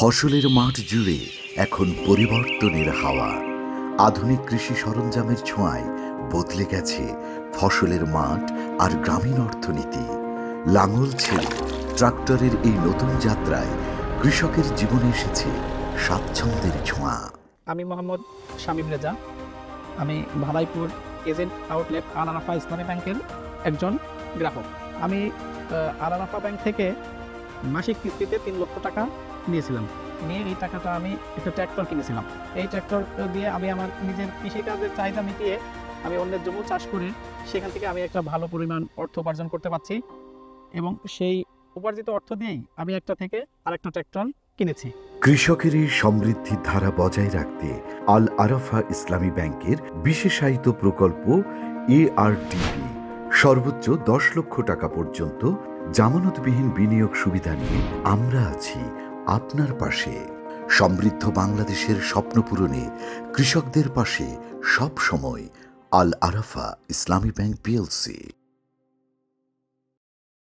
ফসলের মাঠ জুড়ে এখন পরিবর্তনের হাওয়া। আধুনিক কৃষি সরঞ্জামের ছোঁয়ায় বদলে গেছে ফসলের মাঠ আর গ্রামীণ অর্থনীতি। লাঙল ছেড়ে ট্রাক্টরের এই নতুন যাত্রায় কৃষকের জীবনে এসেছে স্বাচ্ছন্দ্যের ছোঁয়া। আমি মোহাম্মদ শামীম রেজা। আমি ভালাইপুর এজেন্ট আউটলেট আল আরাফা ইসলামী ব্যাংকের একজন গ্রাহক। আমি আল আরাফা ব্যাংক থেকে মাসিক কিস্তিতে 3 লক্ষ টাকা নিয়েছিলাম। নিয়ে এই টাকাটা আমি একটা ট্র্যাক্টর কিনেছিলাম। এই ট্র্যাক্টর দিয়ে আমি আমার নিজের কৃষিকাজের চাহিদা মিটিয়ে আমি অন্যের জন্য চাষ করে সেখান থেকে আমি একটা ভালো পরিমাণ অর্থ উপার্জন করতে পারছি, এবং সেই উপার্জিত অর্থ দিয়েই আমি একটা থেকে আরেকটা ট্র্যাক্টর কিনেছি। কৃষকের এই সমৃদ্ধির ধারা বজায় রাখতে আল আরাফা ইসলামী ব্যাংকের বিশেষায়িত প্রকল্প ARDP সর্বোচ্চ 10 লক্ষ টাকা পর্যন্ত জামানতবিহীন বিনিয়োগ সুবিধা নিয়ে আমরা আছি আপনার পাশে। সমৃদ্ধ বাংলাদেশের স্বপ্ন পূরণে কৃষকদের পাশে সব সময় আল আরাফা ইসলামী ব্যাংক PLC।